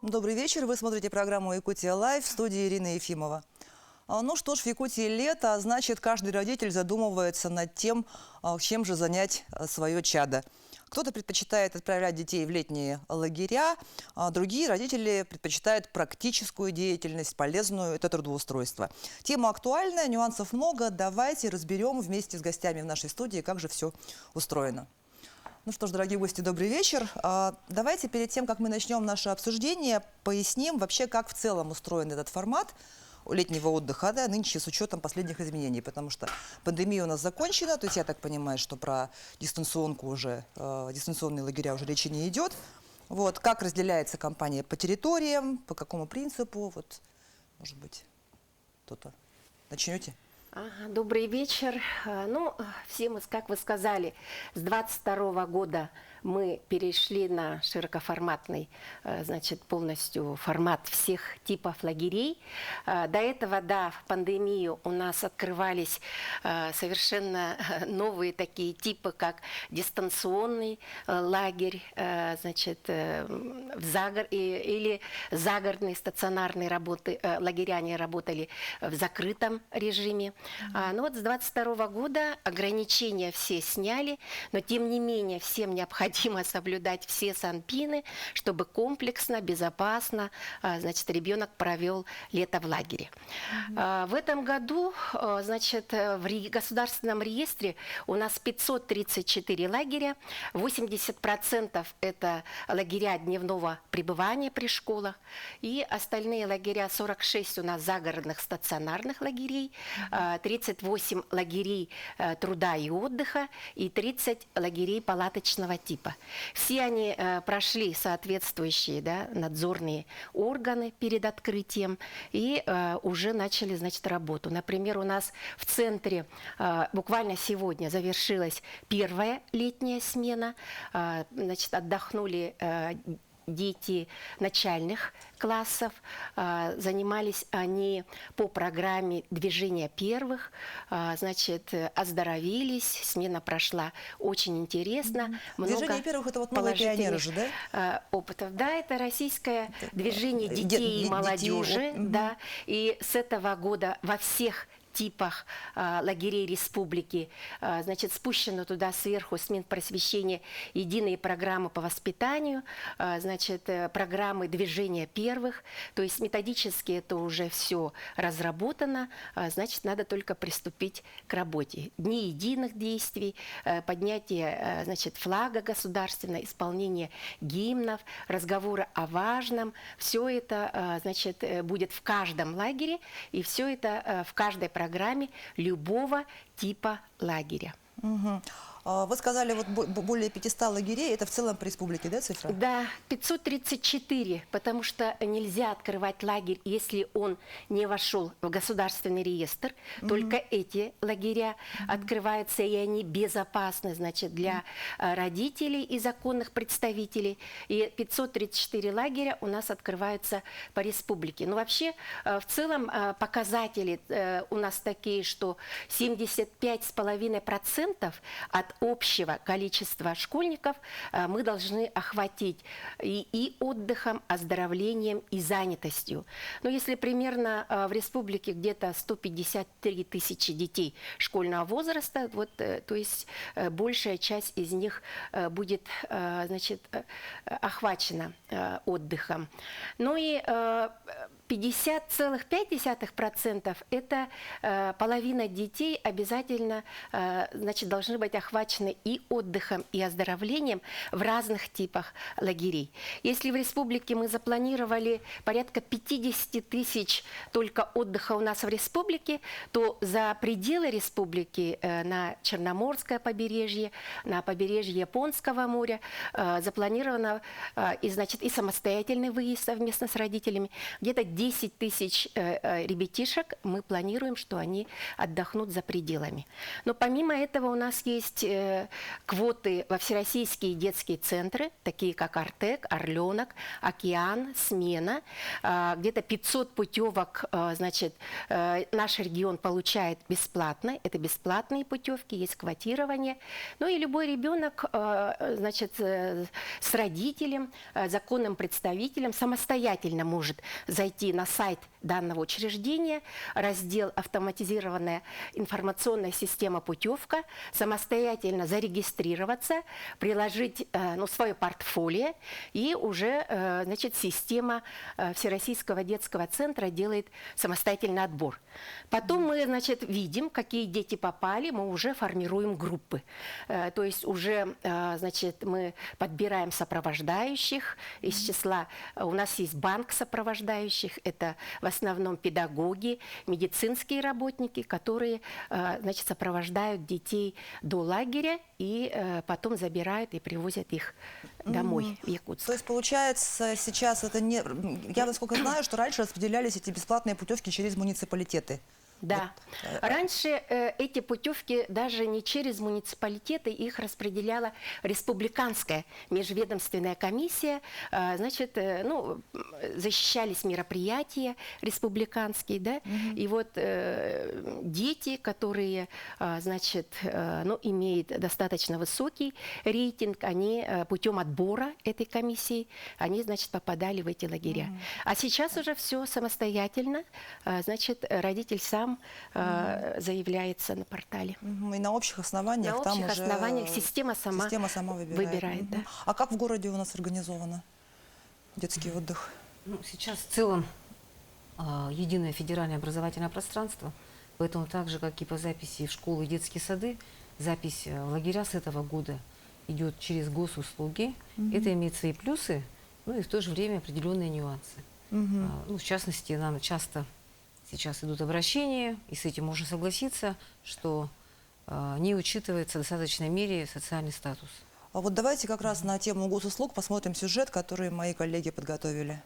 Добрый вечер. Вы смотрите программу «Якутия Лайв» в студии Ирина Ефимова. Ну что ж, в Якутии лето, а значит, каждый родитель задумывается над тем, чем же занять свое чадо. Кто-то предпочитает отправлять детей в летние лагеря, а другие родители предпочитают практическую деятельность, полезную – это трудоустройство. Тема актуальная, нюансов много. Давайте разберем вместе с гостями в нашей студии, как же все устроено. Ну что ж, дорогие гости, добрый вечер. Давайте перед тем, как мы начнем наше обсуждение, поясним вообще, как в целом устроен этот формат летнего отдыха, да, нынче с учетом последних изменений, потому что пандемия у нас закончена, то есть я так понимаю, что про дистанционку уже, дистанционные лагеря уже речи не идет. Вот, как разделяется компания по территориям, по какому принципу, вот, может быть, кто-то начнете? Добрый вечер. Ну, все мы, как вы сказали, с 22 года мы перешли на широкоформатный, значит, полностью формат всех типов лагерей. До этого, да, в пандемию у нас открывались совершенно новые такие типы, как дистанционный лагерь, значит, или загородные стационарные работы, лагеря, они работали в закрытом режиме. Ну вот с 22 года ограничения все сняли, но тем не менее всем необходимо соблюдать все санпины, чтобы комплексно, безопасно, значит, ребенок провел лето в лагере. В этом году, значит, в государственном реестре у нас 534 лагеря, 80% это лагеря дневного пребывания при школах, и остальные лагеря 46 у нас загородных стационарных лагерей, 38 лагерей труда и отдыха и 30 лагерей палаточного типа. Все они прошли соответствующие, да, надзорные органы перед открытием и уже начали, значит, работу. Например, у нас в центре буквально сегодня завершилась первая летняя смена. Значит, отдохнули дети начальных классов, занимались они по программе движения первых, значит, оздоровились, смена прошла очень интересно. Движение первых – это вот новые пионеры же, да? Опытов. Да, это российское движение детей и молодежи, да, и с этого года во всех типах лагерей республики, значит, спущено туда сверху с Минпросвещения единые программы по воспитанию, значит, программы движения первых, то есть методически это уже все разработано, значит, надо только приступить к работе. Дни единых действий, поднятие, значит, флага государственного, исполнение гимнов, разговоры о важном, все это, значит, будет в каждом лагере, и все это в каждой программе любого типа лагеря. Угу. Вы сказали, вот более 500 лагерей, это в целом по республике, да, цифра? Да, 534, потому что нельзя открывать лагерь, если он не вошел в государственный реестр. Только эти лагеря открываются, и они безопасны, значит, для родителей и законных представителей. И 534 лагеря у нас открываются по республике. Но вообще, в целом, показатели у нас такие, что 75,5% от общего количества школьников мы должны охватить и отдыхом, оздоровлением и занятостью. Но если примерно в республике где-то 153 тысячи детей школьного возраста, вот, то есть большая часть из них будет, значит, охвачена отдыхом. Ну и 50,5% это половина детей обязательно, значит, должны быть охвачены и отдыхом, и оздоровлением в разных типах лагерей. Если в республике мы запланировали порядка 50 тысяч только отдыха у нас в республике, то за пределы республики на Черноморское побережье, на побережье Японского моря запланировано и, значит, и самостоятельный выезд совместно с родителями где-то 10 тысяч ребятишек мы планируем, что они отдохнут за пределами. Но помимо этого у нас есть квоты во всероссийские детские центры, такие как «Артек», «Орленок», «Океан», «Смена». Где-то 500 путевок, значит, наш регион получает бесплатно. Это бесплатные путевки, есть квотирование. Ну и любой ребенок, значит, с родителем, законным представителем самостоятельно может зайти на сайт данного учреждения, раздел «Автоматизированная информационная система путевка», самостоятельно зарегистрироваться, приложить свое портфолио, и уже, значит, система Всероссийского детского центра делает самостоятельный отбор. Потом мы, значит, видим, какие дети попали, мы уже формируем группы. То есть уже, значит, мы подбираем сопровождающих из числа, у нас есть банк сопровождающих, это в основном педагоги, медицинские работники, которые, значит, сопровождают детей до лагеря и потом забирают и привозят их домой в Якутск. То есть, получается, сейчас это не... Я, насколько знаю, что раньше распределялись эти бесплатные путевки через муниципалитеты. Да. Вот. Раньше эти путевки даже не через муниципалитеты, их распределяла республиканская межведомственная комиссия. Значит, защищались мероприятия республиканские, да, и вот дети, которые, значит, имеют достаточно высокий рейтинг, они путем отбора этой комиссии, они, значит, попадали в эти лагеря. А сейчас уже все самостоятельно, значит, родитель сам заявляется на портале. И на общих основаниях на там общих уже основаниях система сама выбирает. Да. А как в городе у нас организовано детский отдых? Ну, сейчас в целом единое федеральное образовательное пространство, поэтому так же, как и по записи в школы и детские сады, запись в лагеря с этого года идет через госуслуги. Это имеет свои плюсы, но и в то же время определенные нюансы. В частности, нам часто сейчас идут обращения, и с этим можно согласиться, что не учитывается в достаточной мере социальный статус. А вот давайте как раз на тему госуслуг посмотрим сюжет, который мои коллеги подготовили.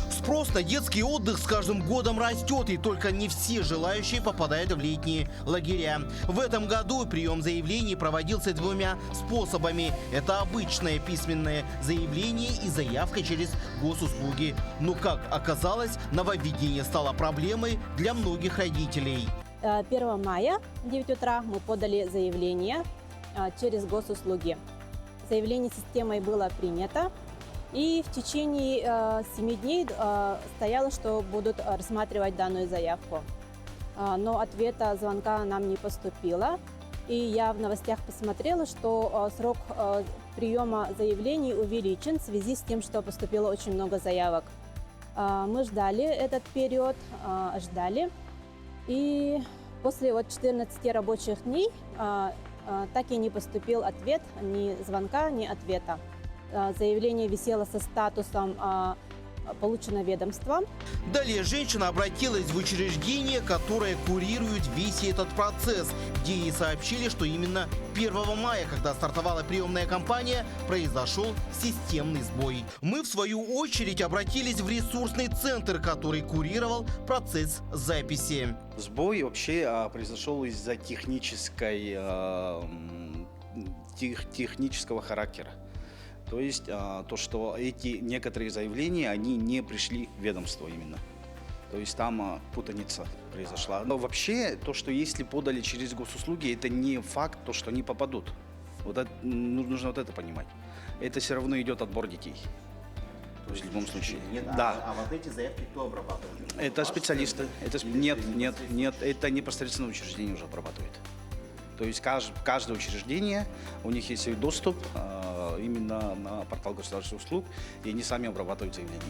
Спрос на детский отдых с каждым годом растет, и только не все желающие попадают в летние лагеря. В этом году прием заявлений проводился двумя способами. Это обычное письменное заявление и заявка через госуслуги. Но, как оказалось, нововведение стало проблемой для многих родителей. 1 мая в 9 утра мы подали заявление через госуслуги. Заявление системой было принято. И в течение 7 дней стояло, что будут рассматривать данную заявку. Но ответа звонка нам не поступило. И я в новостях посмотрела, что срок приема заявлений увеличен в связи с тем, что поступило очень много заявок. Мы ждали этот период, ждали. И после 14 рабочих дней так и не поступил ответ, ни звонка, ни ответа. Заявление висело со статусом «получено ведомством». Далее женщина обратилась в учреждение, которое курирует весь этот процесс, где ей сообщили, что именно 1 мая, когда стартовала приемная кампания, произошел системный сбой. Мы, в свою очередь, обратились в ресурсный центр, который курировал процесс записи. Сбой вообще произошел из-за технического характера. То есть то, что эти некоторые заявления, они не пришли в ведомство именно. То есть там путаница произошла. Но вообще, то, что если подали через госуслуги, это не факт, то, что они попадут. Вот это, нужно вот это понимать. Это все равно идет отбор детей. То есть в любом случае. Да. А вот эти заявки кто обрабатывает? Это специалисты. Нет, это непосредственно учреждение уже обрабатывает. То есть каждое учреждение, у них есть доступ именно на портал государственных услуг, и они сами обрабатывают заявления.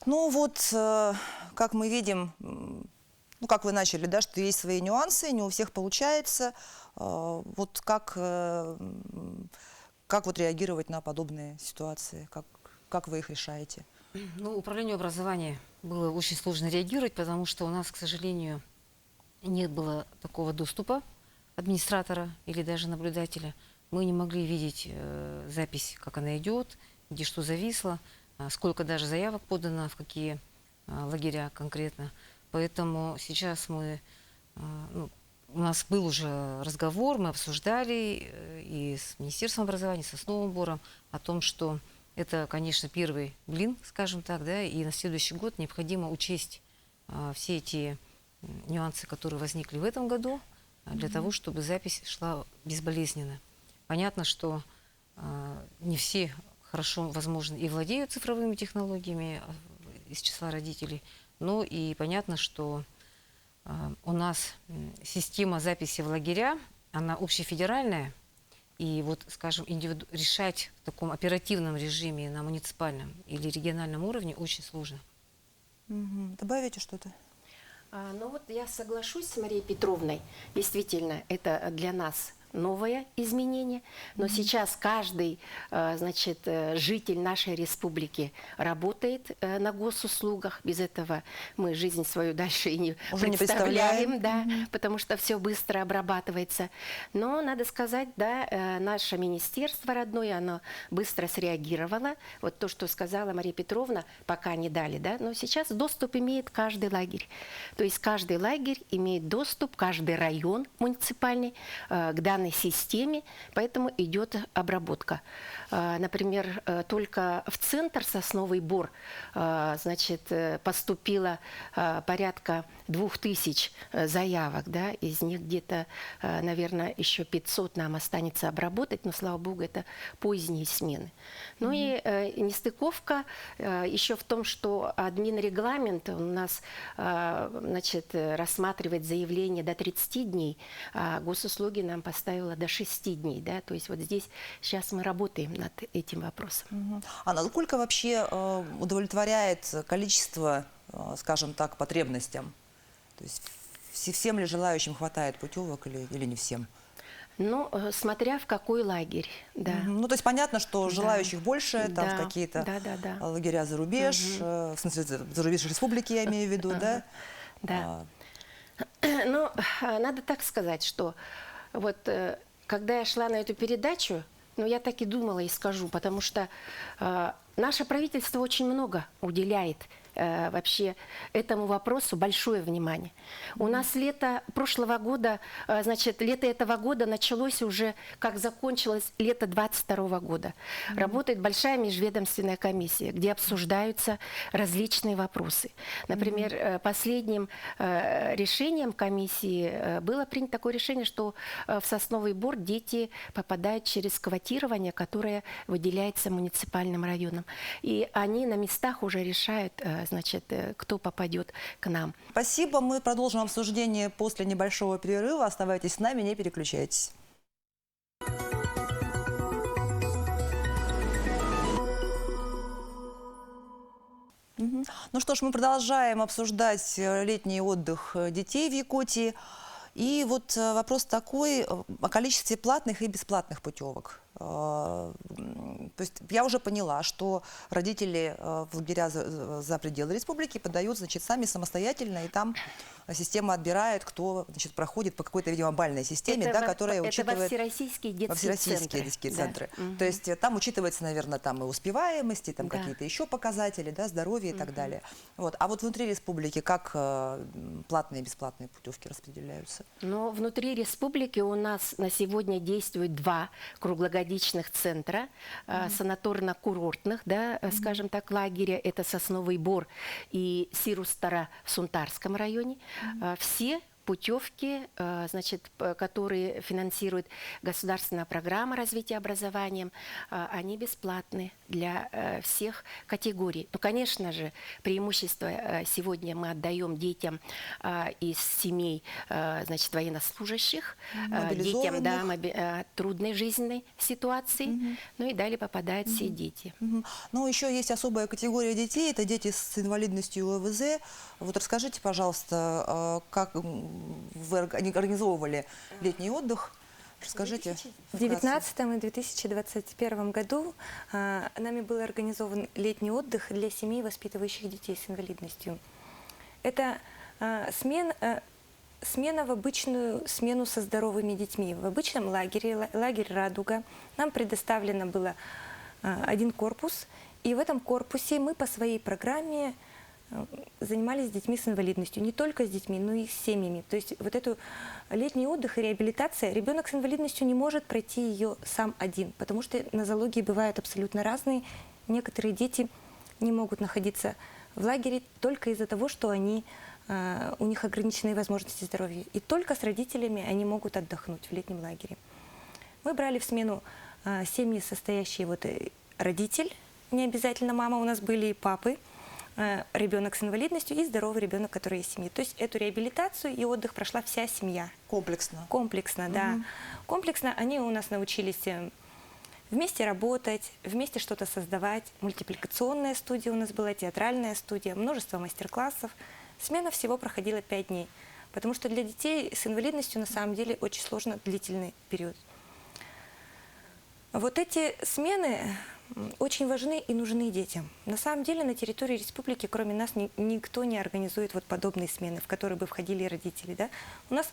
Ну вот, как мы видим, как вы начали, да, что есть свои нюансы, не у всех получается. Вот как вот реагировать на подобные ситуации? Как вы их решаете? Ну, управлению образования было очень сложно реагировать, потому что у нас, к сожалению, не было такого доступа администратора или даже наблюдателя Мы не могли видеть запись, как она идет, где что зависло, сколько даже заявок подано, в какие лагеря конкретно. Поэтому сейчас мы, у нас был уже разговор, мы обсуждали и с Министерством образования, и с основным бором о том, что это, конечно, первый блин, скажем так, да, и на следующий год необходимо учесть все эти нюансы, которые возникли в этом году, для того, чтобы запись шла безболезненно. Понятно, что не все хорошо, возможно, и владеют цифровыми технологиями из числа родителей, но и понятно, что у нас система записи в лагеря, она общефедеральная, и вот, скажем, решать в таком оперативном режиме на муниципальном или региональном уровне очень сложно. Добавите что-то? Ну вот я соглашусь с Марией Петровной. Действительно, это для нас новое изменение, но сейчас каждый, значит, житель нашей республики работает на госуслугах. Без этого мы жизнь свою дальше и не Уже не представляем, представляем. да, потому что все быстро обрабатывается. Но надо сказать, да, наше министерство родное, оно быстро среагировало. Вот то, что сказала Мария Петровна, пока не дали, да, но сейчас доступ имеет каждый лагерь. То есть каждый лагерь имеет доступ, каждый район муниципальный к данной системе, поэтому идет обработка. Например, только в центр Сосновый Бор, значит, поступило порядка 2000 заявок, да, из них где-то, наверное, еще 500 нам останется обработать, но, слава богу, это поздние смены. Ну и нестыковка еще в том, что админрегламент у нас, значит, рассматривает заявление до 30 дней, а госуслуги нам поставила до 6 дней, да, то есть вот здесь сейчас мы работаем над этим вопросом. А насколько вообще удовлетворяет количество, скажем так, потребностям? То есть всем ли желающим хватает путевок или не всем? Ну, смотря в какой лагерь, да. Ну, то есть понятно, что Да. желающих больше, там Да, в какие-то да. лагеря за рубеж, в смысле, за рубеж республики, я имею в виду, да? Да. Ну, надо так сказать, что вот когда я шла на эту передачу, ну, я так и думала и скажу, потому что наше правительство очень много уделяет вообще этому вопросу большое внимание. У нас лето прошлого года, значит, лето этого года началось уже, как закончилось лето 22 года. Работает большая межведомственная комиссия, где обсуждаются различные вопросы. Например, последним решением комиссии было принято такое решение, что в Сосновый Бор дети попадают через квотирование, которое выделяется муниципальным районом. И они на местах уже решают, значит, кто попадет к нам. Спасибо. Мы продолжим обсуждение после небольшого перерыва. Оставайтесь с нами, не переключайтесь. Ну что ж, мы продолжаем обсуждать летний отдых детей в Якутии. И вот вопрос такой о количестве платных и бесплатных путевок. То есть я уже поняла, что родители в лагеря за пределы республики подают, значит, сами самостоятельно, и там система отбирает, кто, значит, проходит по какой-то, видимо, бальной системе, Это да, которая это учитывает... во всероссийские детские Во всероссийские центры. детские Да. центры. То есть там учитывается, наверное, там и успеваемость, и там Да. какие-то еще показатели, да, здоровье и так далее. Вот. А вот внутри республики как платные и бесплатные путевки распределяются? Но внутри республики у нас на сегодня действует 2 круглогодичных центра, санаторно-курортных, да, скажем так, лагеря. Это Сосновый Бор и Сирус-Тара в Сунтарском районе. Все путевки, значит, которые финансирует государственная программа развития образования, они бесплатны для всех категорий. Ну, конечно же, преимущество сегодня мы отдаем детям из семей, значит, военнослужащих, детям, да, трудной жизненной ситуации, ну и далее попадают все дети. Ну, еще есть особая категория детей, это дети с инвалидностью ОВЗ. Вот расскажите, пожалуйста, как вы организовывали летний отдых? Расскажите. В 2019 и 2021 году нами был организован летний отдых для семей, воспитывающих детей с инвалидностью. Это смена в обычную смену со здоровыми детьми. В обычном лагере, лагерь «Радуга», нам предоставлено было один корпус, и в этом корпусе мы по своей программе занимались с детьми с инвалидностью. Не только с детьми, но и с семьями. То есть вот эту летний отдых и реабилитация, ребенок с инвалидностью не может пройти ее сам один, потому что нозологии бывают абсолютно разные. Некоторые дети не могут находиться в лагере только из-за того, что у них ограниченные возможности здоровья. И только с родителями они могут отдохнуть в летнем лагере. Мы брали в смену семьи, состоящие родитель, не обязательно мама, у нас были и папы, ребенок с инвалидностью и здоровый ребенок, который из семьи. То есть эту реабилитацию и отдых прошла вся семья. Комплексно. Комплексно, да. Комплексно они у нас научились вместе работать, вместе что-то создавать. Мультипликационная студия у нас была, театральная студия, множество мастер-классов. Смена всего проходила 5 дней, потому что для детей с инвалидностью на самом деле очень сложно длительный период. Вот эти смены очень важны и нужны детям. На самом деле на территории республики, кроме нас, никто не организует подобные смены, в которые бы входили родители. Да? У нас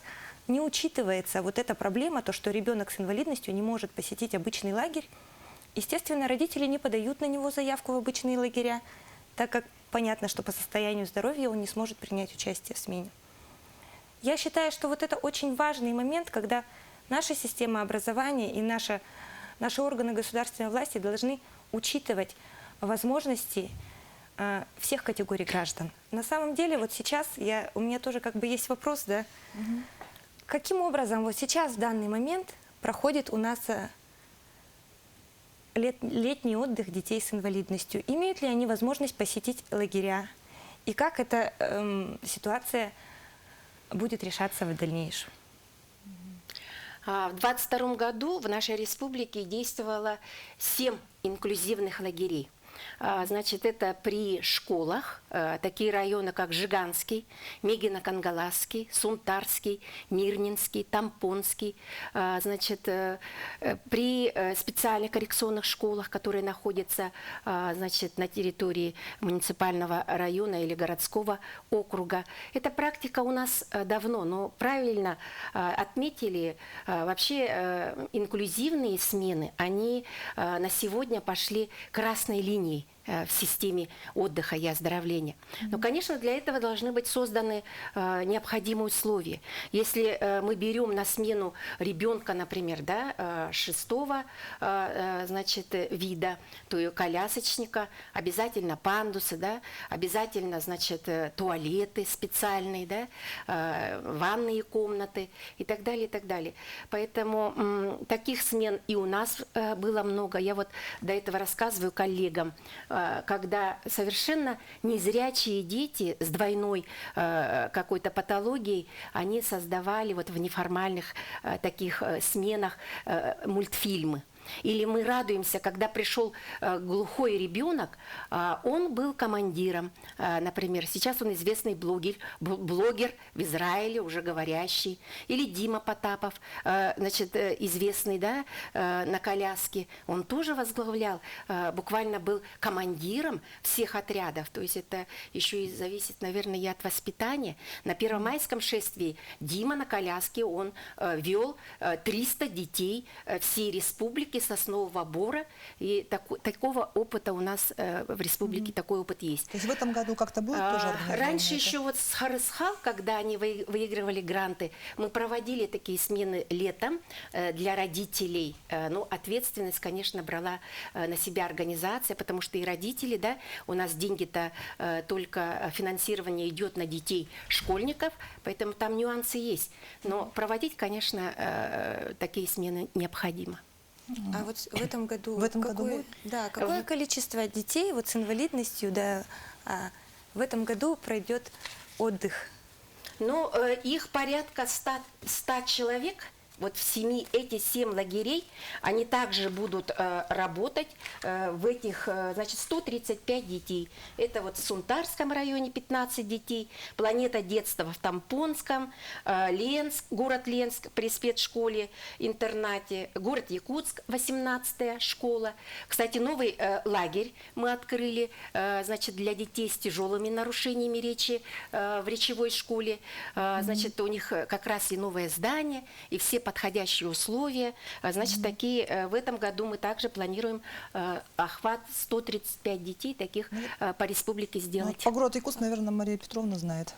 не учитывается вот эта проблема, то, что ребенок с инвалидностью не может посетить обычный лагерь. Естественно, родители не подают на него заявку в обычные лагеря, так как понятно, что по состоянию здоровья он не сможет принять участие в смене. Я считаю, что вот это очень важный момент, когда наша система образования и наши органы государственной власти должны учитывать возможности всех категорий граждан. На самом деле, вот сейчас у меня тоже есть вопрос, да, каким образом вот сейчас, в данный момент, проходит у нас летний отдых детей с инвалидностью? Имеют ли они возможность посетить лагеря? И как эта ситуация будет решаться в дальнейшем? В 2022 году в нашей республике действовало 7 инклюзивных лагерей. Значит, это при школах, такие районы, как Жиганский, Мегино-Кангаласский, Сунтарский, Мирнинский, Тампонский. Значит, при специальных коррекционных школах, которые находятся, значит, на территории муниципального района или городского округа. Эта практика у нас давно, но правильно отметили, вообще инклюзивные смены, они на сегодня пошли красной линией в системе отдыха и оздоровления. Но, конечно, для этого должны быть созданы необходимые условия. Если мы берем на смену ребенка, например, да, 6-го значит, вида, то и колясочника, обязательно пандусы, да, обязательно, значит, туалеты специальные, да, ванные комнаты и так далее, и так далее. Поэтому таких смен и у нас было много. Я вот до этого рассказываю коллегам, когда совершенно незрячие дети с двойной какой-то патологией, они создавали в неформальных таких сменах мультфильмы. Или мы радуемся, когда пришел глухой ребенок, он был командиром, например, сейчас он известный блогер в Израиле, уже говорящий, или Дима Потапов, значит, известный, да, на коляске, он тоже возглавлял, буквально был командиром всех отрядов, то есть это еще и зависит, наверное, и от воспитания. На Первомайском шествии Дима на коляске, он вел 300 детей всей республики, Соснового Бора, и такого опыта у нас в республике такой опыт есть. То есть в этом году как-то будет тоже организовано Раньше это? еще с Харысхал, когда они выигрывали гранты, мы проводили такие смены летом для родителей. Ну, ответственность, конечно, брала на себя организация, потому что и родители, да, у нас деньги-то только финансирование идет на детей школьников, поэтому там нюансы есть. Но проводить, конечно, такие смены необходимо. А вот в этом году, В этом году будет? Да, какое количество детей с инвалидностью, да, в этом году пройдет отдых? Ну, их порядка 100 человек вот эти 7 лагерей, они также будут работать в этих, значит, 135 детей. Это вот в Сунтарском районе 15 детей, Планета детства в Тампонском, Ленск, город Ленск при спецшколе, интернате, город Якутск, 18-я школа. Кстати, новый лагерь мы открыли, значит, для детей с тяжелыми нарушениями речи в речевой школе. Значит, у них как раз и новое здание, и все подходящие условия. Значит, такие в этом году мы также планируем охват 135 детей таких по республике Ну, сделать. по городу Якутск, наверное, Мария Петровна знает.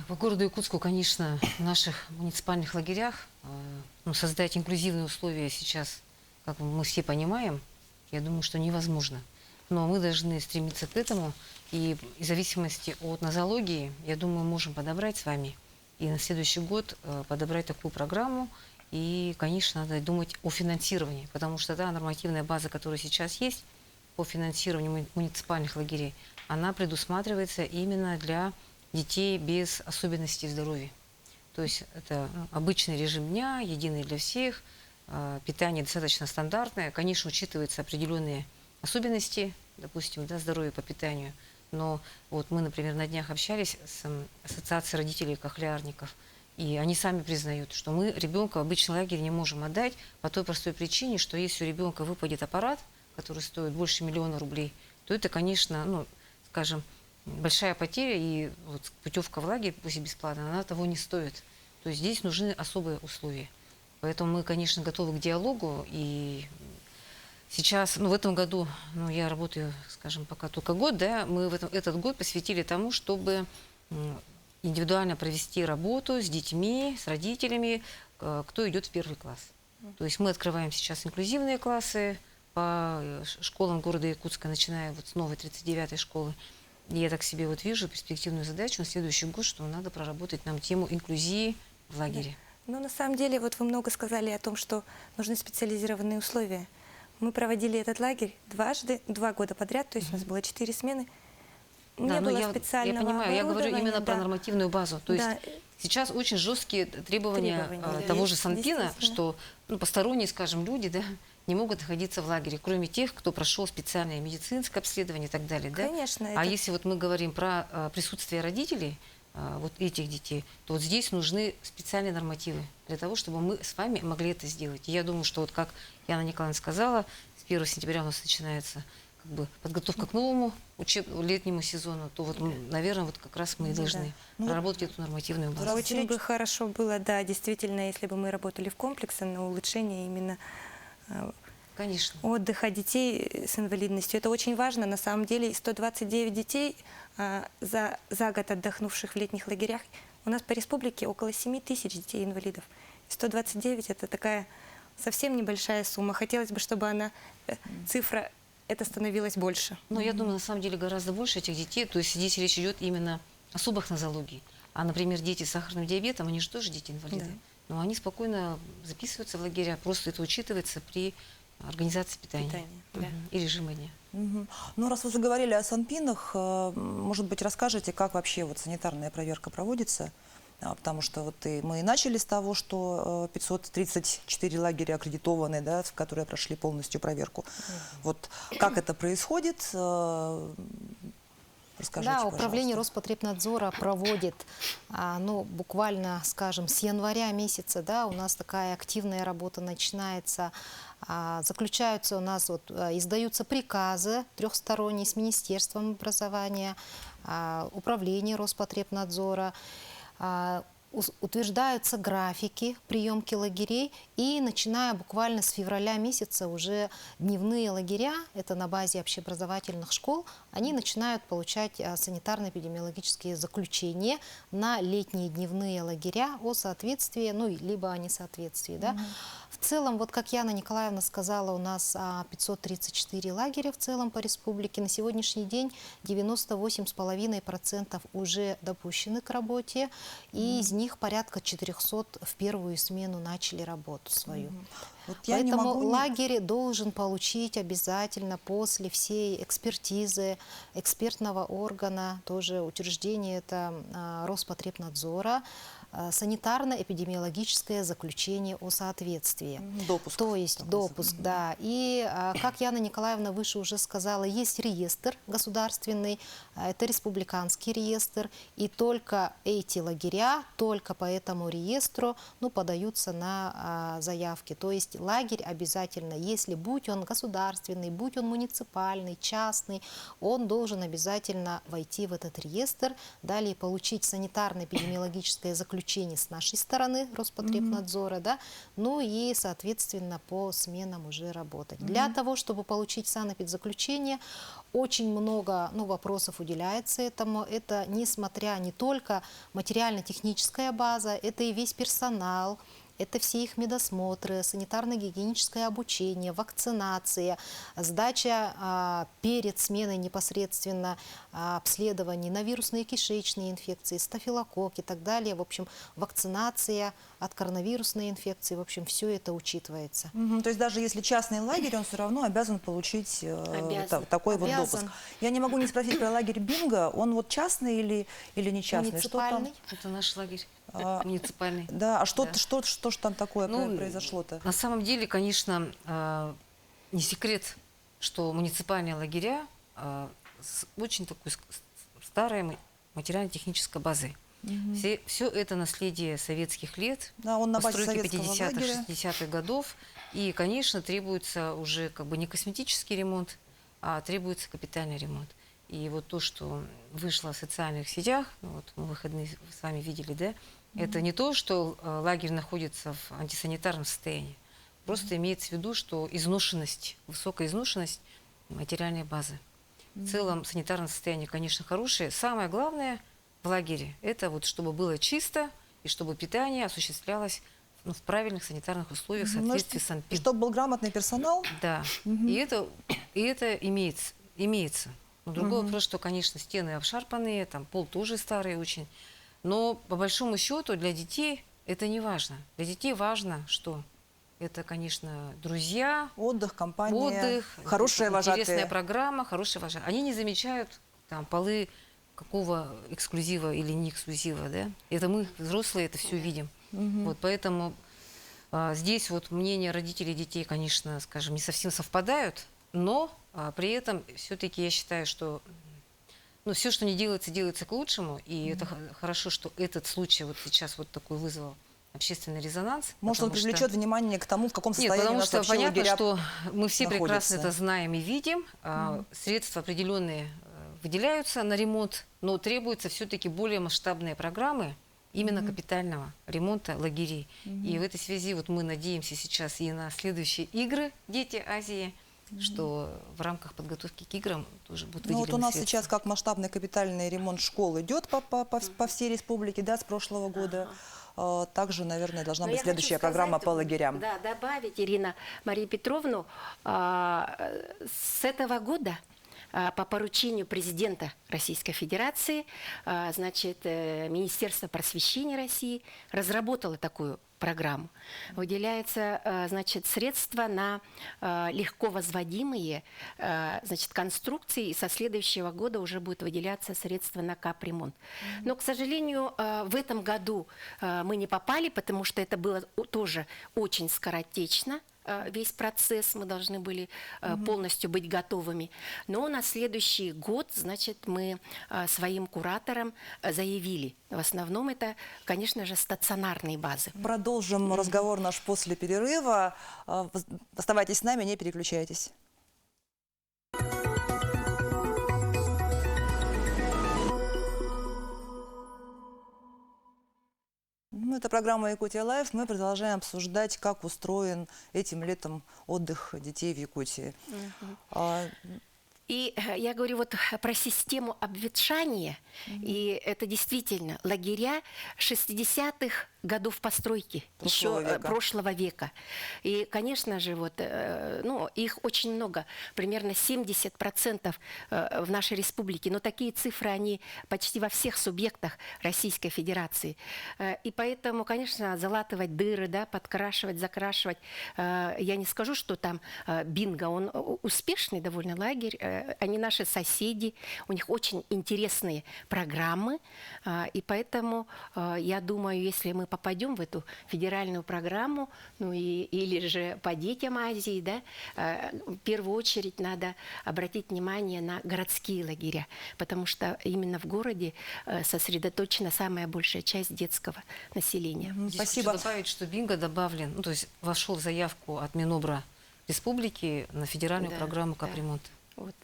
По городу Якутску, конечно, в наших муниципальных лагерях создать инклюзивные условия сейчас, как мы все понимаем, я думаю, что невозможно. Но мы должны стремиться к этому, и в зависимости от нозологии, я думаю, можем подобрать с вами и на следующий год подобрать такую программу. И, конечно, надо думать о финансировании, потому что та нормативная база, которая сейчас есть по финансированию муниципальных лагерей, она предусматривается именно для детей без особенностей здоровья. То есть это обычный режим дня, единый для всех, питание достаточно стандартное. Конечно, учитываются определенные особенности, допустим, да, здоровья по питанию. Но вот мы, например, на днях общались с Ассоциацией родителей кохлеарников, и они сами признают, что мы ребенка в обычный лагерь не можем отдать по той простой причине, что если у ребенка выпадет аппарат, который стоит больше 1 000 000 рублей, то это, конечно, ну, скажем, большая потеря, и вот путевка в лагерь, пусть и бесплатно, она того не стоит. То есть здесь нужны особые условия. Поэтому мы, конечно, готовы к диалогу, и сейчас, ну, в этом году, ну, я работаю, скажем, пока только год, да, мы этот год посвятили тому, чтобы индивидуально провести работу с детьми, с родителями, кто идет в 1 класс. То есть мы открываем сейчас инклюзивные классы по школам города Якутска, начиная вот с новой 39-й школы. И я так себе вот вижу перспективную задачу на следующий год, что надо проработать нам тему инклюзии в лагере. Ну, на самом деле, вот вы много сказали о том, что нужны специализированные условия. Мы проводили этот лагерь 2 года подряд, то есть у нас было 4 смены. Да, Не но было я специального понимаю, я говорю именно оборудования, про да. нормативную базу. То есть Да. сейчас очень жесткие требования Требования, того да. же Санпина, Естественно. что посторонние, скажем, люди, да, не могут находиться в лагере, кроме тех, кто прошел специальное медицинское обследование и так далее. Да? Конечно. А это- если вот мы говорим про присутствие родителей, вот этих детей, то вот здесь нужны специальные нормативы для того, чтобы мы с вами могли это сделать. И я думаю, что вот как Яна Николаевна сказала, с 1 сентября у нас начинается как бы подготовка к новому летнему сезону, то вот, наверное, вот как раз мы и должны Ну, проработать эту нормативную базу. Очень бы хорошо было, да, действительно, если бы мы работали в комплексе на улучшение именно Конечно. отдыха детей с инвалидностью. Это очень важно. На самом деле 129 детей за год отдохнувших в летних лагерях. У нас по республике около 7 тысяч детей-инвалидов. 129 – это такая совсем небольшая сумма. Хотелось бы, чтобы она, цифра это становилась больше. Но я думаю, на самом деле гораздо больше этих детей. То есть здесь речь идет именно о особых нозологий. А, например, дети с сахарным диабетом, они же тоже дети-инвалиды. Да. Но они спокойно записываются в лагеря. Просто это учитывается при организации питания, Питание, да. И режима дня. Мгм. Ну, раз вы заговорили о санпинах, может быть, расскажете, как вообще вот санитарная проверка проводится? Потому что вот мы и начали с того, что 534 лагеря аккредитованы, да, которые прошли полностью проверку. Вот как это происходит? Расскажите, Да, управление пожалуйста. Роспотребнадзора проводит, ну, буквально, скажем, с января месяца, да, у нас такая активная работа начинается. Заключаются у нас, вот, издаются приказы трехсторонние с Министерством образования, управление Роспотребнадзора, утверждаются графики приемки лагерей, и начиная буквально с февраля месяца уже дневные лагеря, это на базе общеобразовательных школ, они начинают получать санитарно-эпидемиологические заключения на летние дневные лагеря о соответствии, ну, либо о несоответствии. Да? В целом, вот как Яна Николаевна сказала, у нас 534 лагеря в целом по республике. На сегодняшний день 98,5% уже допущены к работе, и из них порядка 400 в первую смену начали работу свою. Вот я не Поэтому могу не- лагерь должен получить обязательно после всей экспертизы экспертного органа, тоже утверждение это Роспотребнадзора, санитарно-эпидемиологическое заключение о соответствии. Допуск. То есть так допуск, называемый. да. И, как Яна Николаевна выше уже сказала, есть реестр государственный, это республиканский реестр, и только эти лагеря, только по этому реестру, подаются на заявки. То есть лагерь обязательно, если будь он государственный, будь он муниципальный, частный, он должен обязательно войти в этот реестр, далее получить санитарно-эпидемиологическое заключение с нашей стороны, Роспотребнадзора, да, и, соответственно, по сменам уже работать. Для того, чтобы получить санэпидзаключение, очень много вопросов уделяется этому. Это несмотря не только материально-техническая база, это и весь персонал, это все их медосмотры, санитарно-гигиеническое обучение, вакцинация, сдача перед сменой непосредственно обследований на вирусные кишечные инфекции, стафилококк и так далее. В общем, вакцинация от коронавирусной инфекции, в общем, все это учитывается. То есть даже если частный лагерь, он все равно обязан получить такой вот допуск. Обязан. Я не могу не спросить про лагерь Бинго. Он вот частный или не частный? Что там? Муниципальный. Это наш лагерь муниципальный. Да, а что Да. ж там такое произошло-то? На самом деле, конечно, не секрет, что муниципальные лагеря с очень такой старой материально-технической базой. Все это наследие советских лет, Да, он на базе постройки советского 50-х, лагеря. 60-х годов. И, конечно, требуется уже не косметический ремонт, а требуется капитальный ремонт. И вот то, что вышло в социальных сетях, мы в выходные с вами видели, да, это не то, что лагерь находится в антисанитарном состоянии. Просто имеется в виду, что изношенность, высокая изношенность материальной базы. В целом санитарное состояние, конечно, хорошее. Самое главное в лагере – это чтобы было чисто и чтобы питание осуществлялось в правильных санитарных условиях в соответствии с И санпин. чтобы был грамотный персонал. Да, и это имеется. Но другой вопрос, что, конечно, стены обшарпанные, там пол тоже старый очень. Но по большому счету для детей это не важно. Для детей важно, что это, конечно, друзья, Отдых, компания, отдых, хорошая интересная вожатая. программа, хорошая вожатая. Они не замечают там полы какого эксклюзива или не эксклюзива, да? Это мы, взрослые, это все видим. Вот поэтому здесь мнения родителей детей, конечно, скажем, не совсем совпадают, но при этом все-таки я считаю, что все, что не делается, делается к лучшему, и это хорошо, что этот случай сейчас такой вызвал общественный резонанс. Может, он потому что- привлечет внимание к тому, в каком Нет, состоянии у потому нас что вообще понятно, лагеря что мы все прекрасно находятся. это знаем и видим. Средства определенные выделяются на ремонт, но требуются все-таки более масштабные программы именно капитального ремонта лагерей. И в этой связи мы надеемся сейчас и на следующие игры «Дети Азии», что в рамках подготовки к играм тоже будут выделены Вот у нас средства. сейчас как масштабный капитальный ремонт школ идет по всей республике, да, с прошлого года. Также, наверное, должна Но быть я следующая хочу программа сказать, по лагерям. Да, добавить, Ирина Марию Петровну, с этого года по поручению президента Российской Федерации, Министерство просвещения России разработало такую программу. Выделяются, средства на легко возводимые, конструкции, и со следующего года уже будет выделяться средства на капремонт. Но, к сожалению, в этом году мы не попали, потому что это было тоже очень скоротечно. Весь процесс мы должны были полностью быть готовыми. Но на следующий год, мы своим кураторам заявили. В основном это, конечно же, стационарные базы. Продолжим разговор наш после перерыва. Оставайтесь с нами, не переключайтесь. Это программа «Якутия Лайф». Мы продолжаем обсуждать, как устроен этим летом отдых детей в Якутии. И я говорю про систему обветшания. И это действительно лагеря 60-х годов постройки Прошлого еще века. прошлого века. И, конечно же, вот, ну, их очень много, примерно 70% в нашей республике. Но такие цифры, они почти во всех субъектах Российской Федерации. И поэтому, конечно, залатывать дыры, да, подкрашивать, закрашивать. Я не скажу, что там Бинго, он успешный довольно лагерь. Они наши соседи, у них очень интересные программы. И поэтому, я думаю, если мы попадем в эту федеральную программу, ну или же по детям Азии, да, в первую очередь надо обратить внимание на городские лагеря, потому что именно в городе сосредоточена самая большая часть детского населения. Здесь Спасибо. хочу добавить, что бинго добавлен, ну, то есть вошел в заявку от Минобра республики на федеральную Да, программу да. капремонта. Вот.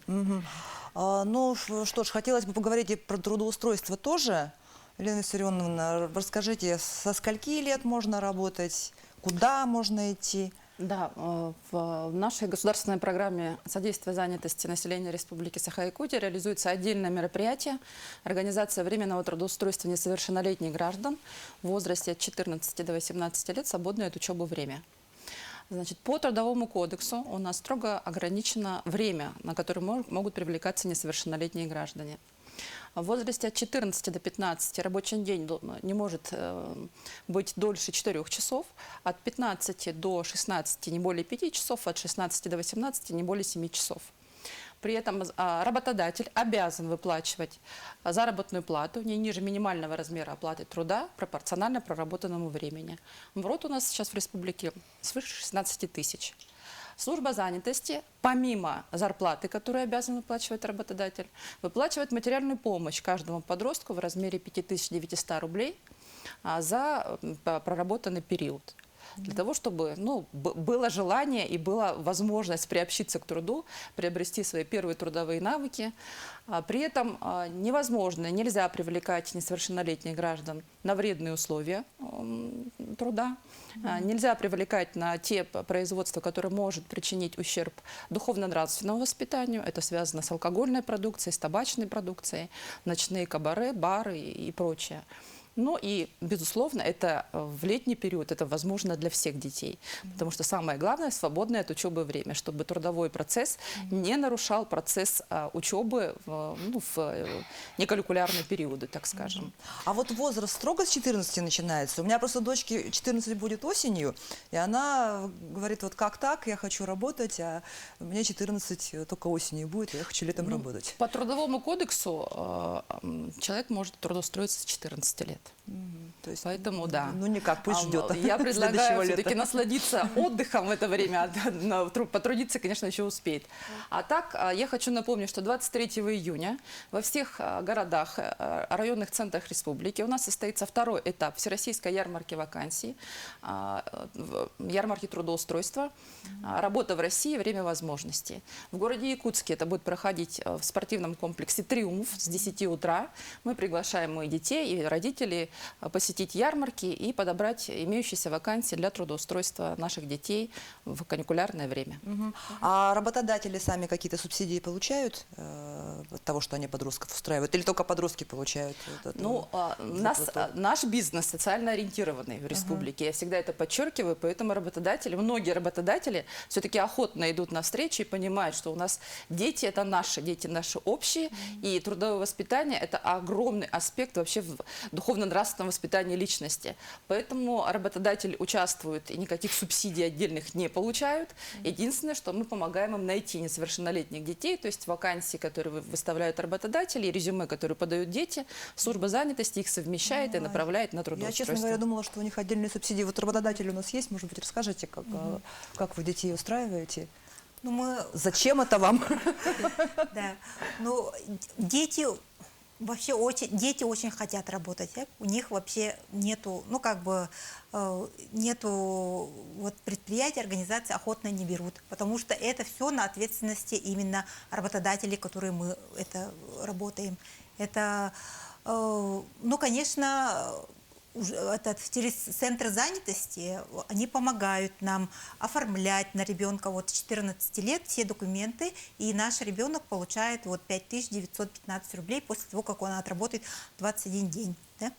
Ну что ж, хотелось бы поговорить и про трудоустройство тоже. Елена Виссарионовна, расскажите, со скольки лет можно работать, куда можно идти? Да, в нашей государственной программе содействия занятости населения Республики Саха-Якутия реализуется отдельное мероприятие – организация временного трудоустройства несовершеннолетних граждан в возрасте от 14 до 18 лет, свободное от учебы время. Значит, по Трудовому кодексу у нас строго ограничено время, на которое могут привлекаться несовершеннолетние граждане. В возрасте от 14 до 15 рабочий день не может быть дольше 4 часов, от 15 до 16 не более 5 часов, от 16 до 18 не более 7 часов. При этом работодатель обязан выплачивать заработную плату не ниже минимального размера оплаты труда пропорционально проработанному времени. Оборот у нас сейчас в республике свыше 16 тысяч. Служба занятости, помимо зарплаты, которую обязан выплачивать работодатель, выплачивает материальную помощь каждому подростку в размере 5900 рублей за проработанный период. Для того, чтобы было желание и была возможность приобщиться к труду, приобрести свои первые трудовые навыки. При этом нельзя привлекать несовершеннолетних граждан на вредные условия труда. Нельзя привлекать на те производства, которые может причинить ущерб духовно-нравственному воспитанию. Это связано с алкогольной продукцией, с табачной продукцией, ночные кабаре, бары и прочее. Ну и, безусловно, это в летний период, это возможно для всех детей. Потому что самое главное – свободное от учебы время, чтобы трудовой процесс не нарушал процесс учебы в некалькулярные периоды, так скажем. А вот возраст строго с 14 начинается. У меня просто дочке 14 будет осенью, и она говорит, вот как так, я хочу работать, а мне 14 только осенью будет, а я хочу летом работать. По Трудовому кодексу человек может трудоустроиться с 14 лет. То есть, Поэтому, да. Ну никак, пусть ждет. Я предлагаю следующего все-таки лета. насладиться отдыхом в это время. Потрудиться, конечно, еще успеет. А так, я хочу напомнить, что 23 июня во всех городах, районных центрах республики у нас состоится второй этап Всероссийской ярмарки вакансий, ярмарки трудоустройства, работа в России, время возможностей. В городе Якутске это будет проходить в спортивном комплексе «Триумф» с 10 утра. Мы приглашаем и детей, и родителей посетить ярмарки и подобрать имеющиеся вакансии для трудоустройства наших детей в каникулярное время. А работодатели сами какие-то субсидии получают от того, что они подростков устраивают? Или только подростки получают? Вот это Наш бизнес социально ориентированный в республике. Я всегда это подчеркиваю, поэтому многие работодатели все-таки охотно идут навстречу и понимают, что у нас дети наши общие, и трудовое воспитание – это огромный аспект вообще в духовно-нравственном воспитании личности. Поэтому работодатель участвует и никаких субсидий отдельных не получают. Единственное, что мы помогаем им найти несовершеннолетних детей, то есть вакансии, которые выставляют работодатели, и резюме, которые подают дети, служба занятости их совмещает и направляет на Я, трудоустройство. честно говоря, думала, что у них отдельные субсидии. Вот работодатели у нас есть, может быть, расскажете, как вы детей устраиваете? Ну, Зачем это вам? да. Ну, дети дети очень хотят работать. У них вообще нету, нету предприятий, организаций охотно не берут, потому что это все на ответственности именно работодателей, которые мы работаем. Это, конечно, через центр занятости они помогают нам оформлять на ребенка с 14 лет все документы, и наш ребенок получает 5915 рублей после того, как он отработает 21 день. Да?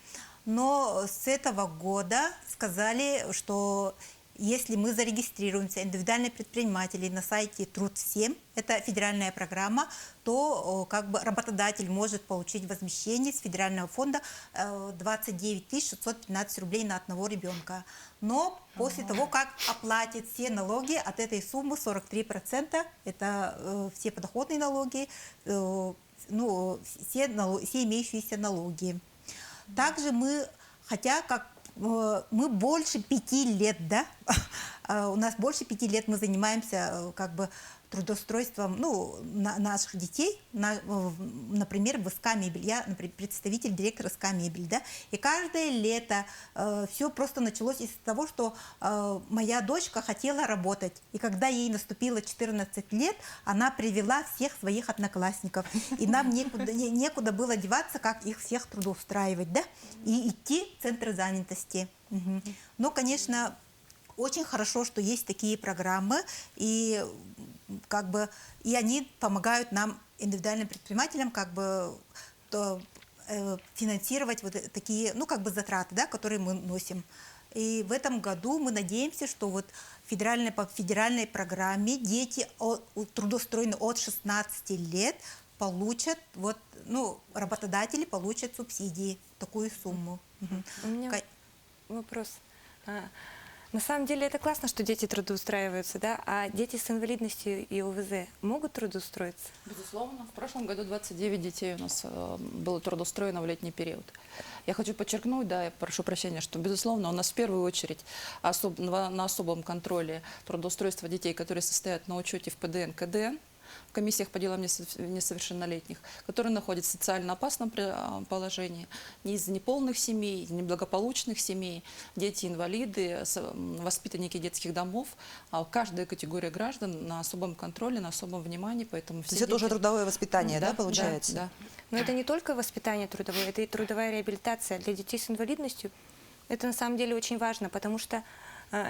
но с этого года сказали, что если мы зарегистрируемся индивидуальные предприниматели на сайте Труд всем, это федеральная программа, то как бы работодатель может получить возмещение с федерального фонда 29 615 рублей на одного ребенка. Но после того, как оплатит все налоги, от этой суммы 43%, это все подоходные налоги, ну, все имеющиеся налоги. Также мы, хотя как мы больше 5 лет, да, у нас больше 5 лет мы занимаемся как бы трудоустройством, ну, наших детей, например, в СК «Мебель». Я, например, представитель директора СК «Мебель», да, и каждое лето все просто началось из того, что моя дочка хотела работать, и когда ей наступило 14 лет, она привела всех своих одноклассников, и нам некуда было деваться, как их всех трудоустраивать, да, и идти в центры занятости. Но, конечно, очень хорошо, что есть такие программы, и как бы и они помогают нам, индивидуальным предпринимателям, как бы финансировать вот такие, ну, как бы затраты, да, которые мы носим. И в этом году мы надеемся, что вот по федеральной программе дети трудоустроены от 16 лет получат, вот, ну, работодатели получат субсидии, такую сумму. У меня вопрос. На самом деле это классно, что дети трудоустраиваются, да? А дети с инвалидностью и ОВЗ могут трудоустроиться? Безусловно. В прошлом году 29 детей у нас было трудоустроено в летний период. Я хочу подчеркнуть, да, я прошу прощения, что, безусловно, у нас в первую очередь на особом контроле трудоустройства детей, которые состоят на учете в ПДН, КДН, в комиссиях по делам несовершеннолетних, которые находятся в социально опасном положении, из неполных семей, из неблагополучных семей, дети-инвалиды, воспитанники детских домов. Каждая категория граждан на особом контроле, на особом внимании. Поэтому все То есть это уже трудовое воспитание, да, получается? Да. Но это не только воспитание трудовое, это и трудовая реабилитация. Для детей с инвалидностью это на самом деле очень важно, потому что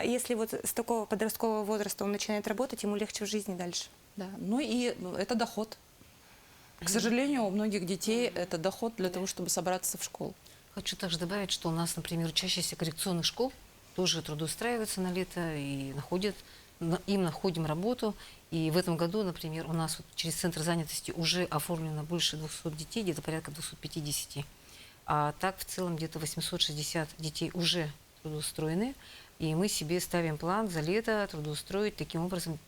если вот с такого подросткового возраста он начинает работать, ему легче в жизни дальше. Да, ну и это доход. К сожалению, у многих детей это доход для того, чтобы собраться в школу. Хочу также добавить, что у нас, например, учащиеся коррекционных школ тоже трудоустраиваются на лето и им находим работу. И в этом году, например, у нас вот через Центр занятости уже оформлено больше 200 детей, где-то порядка 250. А так в целом где-то 860 детей уже трудоустроены. И мы себе ставим план за лето трудоустроить таким образом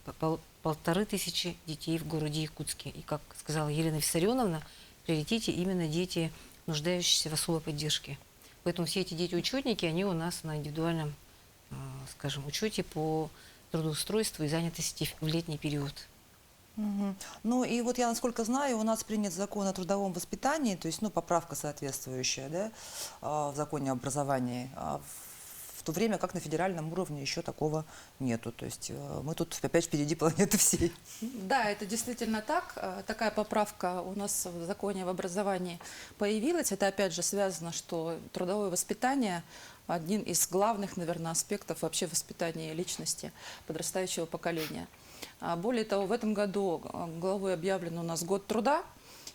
1500 детей в городе Якутске. И, как сказала Елена Виссарионовна, в приоритете именно дети, нуждающиеся в особой поддержке. Поэтому все эти дети-учетники, они у нас на индивидуальном, скажем, учете по трудоустройству и занятости в летний период. Ну и вот я, насколько знаю, у нас принят закон о трудовом воспитании, то есть, ну, поправка соответствующая, да, в законе об образовании. В то время как на федеральном уровне еще такого нету. То есть мы тут опять впереди планеты всей. Да, это действительно так. Такая поправка у нас в законе об образовании появилась. Это опять же связано, что трудовое воспитание – один из главных, наверное, аспектов вообще воспитания личности подрастающего поколения. Более того, в этом году главой объявлен у нас год труда.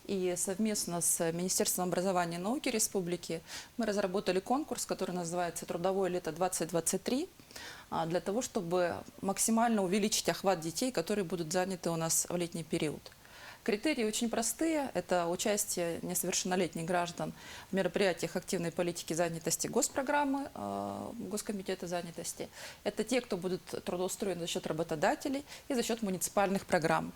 И совместно с Министерством образования и науки Республики мы разработали конкурс, который называется «Трудовое лето-2023», для того, чтобы максимально увеличить охват детей, которые будут заняты у нас в летний период. Критерии очень простые. Это участие несовершеннолетних граждан в мероприятиях активной политики занятости госпрограммы Госкомитета занятости. Это те, кто будут трудоустроены за счет работодателей и за счет муниципальных программ.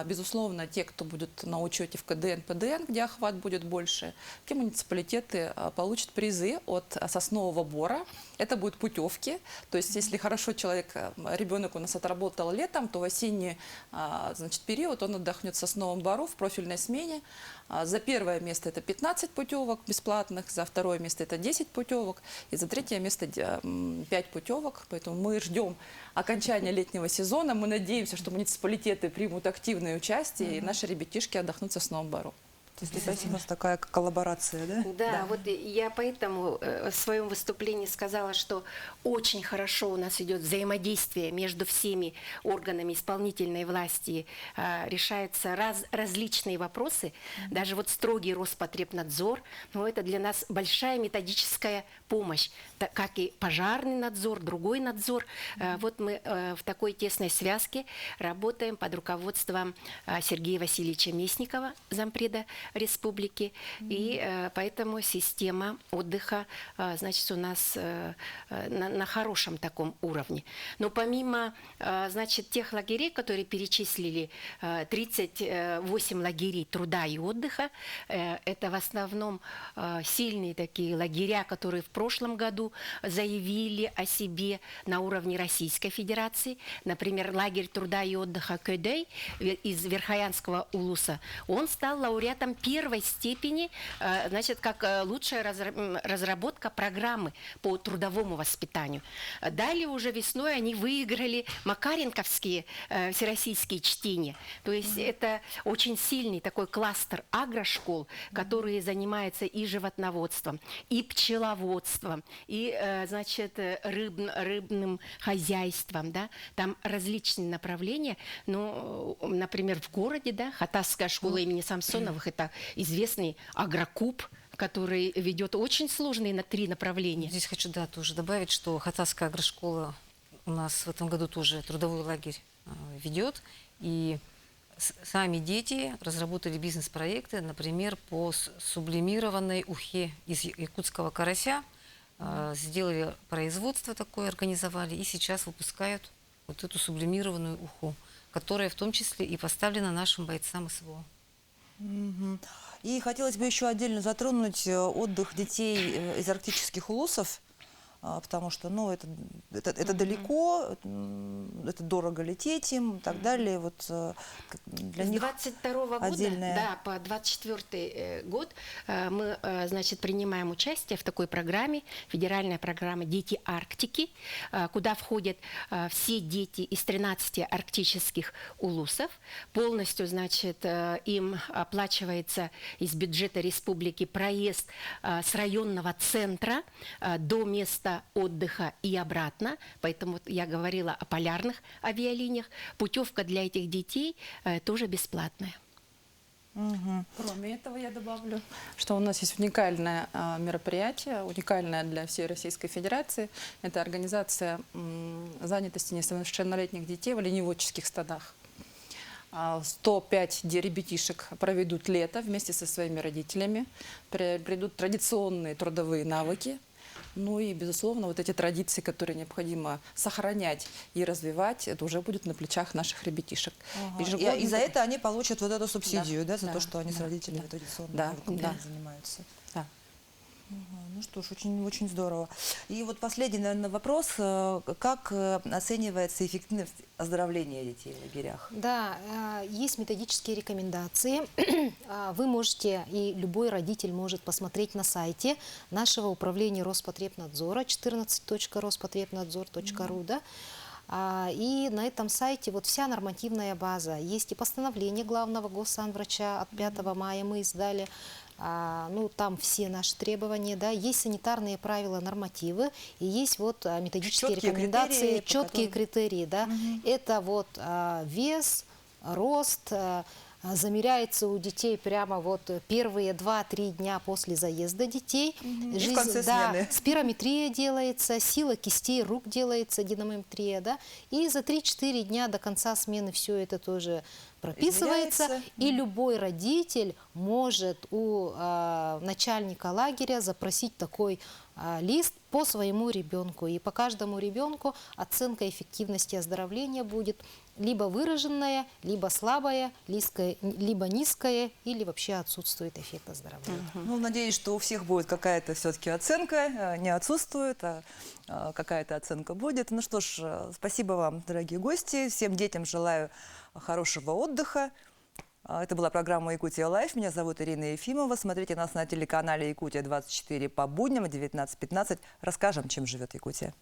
Безусловно, те, кто будут на учете в КДН, ПДН, где охват будет больше, те муниципалитеты получат призы от соснового бора. Это будут путевки. То есть, если хорошо ребенок у нас отработал летом, то в осенний период он отдохнет в сосновом бору в профильной смене. За первое место это 15 путевок бесплатных, за второе место это 10 путевок, и за третье место 5 путевок. Поэтому мы ждем окончания летнего сезона. Мы надеемся, что муниципалитеты примут активное участие, и наши ребятишки отдохнут в сосновом бору. Здесь у нас такая коллаборация, да? Да, вот я поэтому в своем выступлении сказала, что очень хорошо у нас идет взаимодействие между всеми органами исполнительной власти, решаются различные вопросы, даже вот строгий Роспотребнадзор, но это для нас большая методическая помощь, как и пожарный надзор, другой надзор. Вот мы в такой тесной связке работаем под руководством Сергея Васильевича Местникова, зампреда республики, и поэтому система отдыха, значит, у нас на хорошем таком уровне. Но помимо, значит, тех лагерей, которые перечислили, 38 лагерей труда и отдыха, это в основном сильные такие лагеря, которые в прошлом году заявили о себе на уровне Российской Федерации. Например, лагерь труда и отдыха Көдей из Верхоянского улуса, он стал лауреатом первой степени, значит, как лучшая разработка программы по трудовому воспитанию. Далее уже весной они выиграли макаренковские всероссийские чтения. То есть это очень сильный такой кластер агрошкол, которые занимаются и животноводством, и пчеловодством, и, значит, рыбным хозяйством, да. Там различные направления. Ну, например, в городе, да, Хатасская школа имени Самсоновых, это известный агрокуб, который ведет очень сложные на 3 направления. Здесь хочу, да, тоже добавить, что Хатасская агрошкола у нас в этом году тоже трудовой лагерь ведет. И сами дети разработали бизнес-проекты, например, по сублимированной ухе из якутского карася. Сделали производство такое, организовали, и сейчас выпускают вот эту сублимированную уху, которая в том числе и поставлена нашим бойцам СВО. И хотелось бы еще отдельно затронуть отдых детей из арктических улусов, потому что, ну, это далеко, это дорого лететь им и так далее. Вот для них 22 отдельная... года, да, по 24 год мы, значит, принимаем участие в такой программе, федеральная программа «Дети Арктики», куда входят все дети из 13 арктических улусов. Полностью, значит, им оплачивается из бюджета республики проезд с районного центра до места отдыха и обратно, поэтому я говорила о полярных авиалиниях. Путевка для этих детей тоже бесплатная. Кроме этого, я добавлю, что у нас есть уникальное мероприятие, уникальное для всей Российской Федерации. Это организация занятости несовершеннолетних детей в оленеводческих стадах. 105 ребятишек проведут лето вместе со своими родителями, приобретут традиционные трудовые навыки. Ну и, безусловно, вот эти традиции, которые необходимо сохранять и развивать, это уже будет на плечах наших ребятишек. И за это они получат вот эту субсидию, да, за да, то, что они с родителями традиционно занимаются. Да. Ну что ж, очень здорово. И вот последний, наверное, вопрос. Как оценивается эффективность оздоровления детей в лагерях? Да, есть методические рекомендации. Вы можете, и любой родитель может посмотреть на сайте нашего управления Роспотребнадзора 14.роспотребнадзор.ру, да? И на этом сайте вот вся нормативная база. Есть и постановление главного госсанврача от 5 мая мы издали. Ну, там все наши требования, да, есть санитарные правила, нормативы, и есть вот методические рекомендации, четкие критерии, да. Это вот вес, рост, замеряется у детей прямо вот первые 2-3 дня после заезда детей. В конце смены. Спирометрия делается, сила кистей рук делается, динамометрия, да. И за 3-4 дня до конца смены все это тоже прописывается. И любой родитель может у начальника лагеря запросить такой лист по своему ребенку. И по каждому ребенку оценка эффективности оздоровления будет либо выраженная, либо слабая, либо низкая, или вообще отсутствует эффект оздоровления. Ну, надеюсь, что у всех будет какая-то все-таки оценка, не отсутствует, а какая-то оценка будет. Ну что ж, спасибо вам, дорогие гости. Всем детям желаю хорошего отдыха. Это была программа «Якутия Лайф». Меня зовут Ирина Ефимова. Смотрите нас на телеканале «Якутия-24» по будням в 19:15. Расскажем, чем живет Якутия.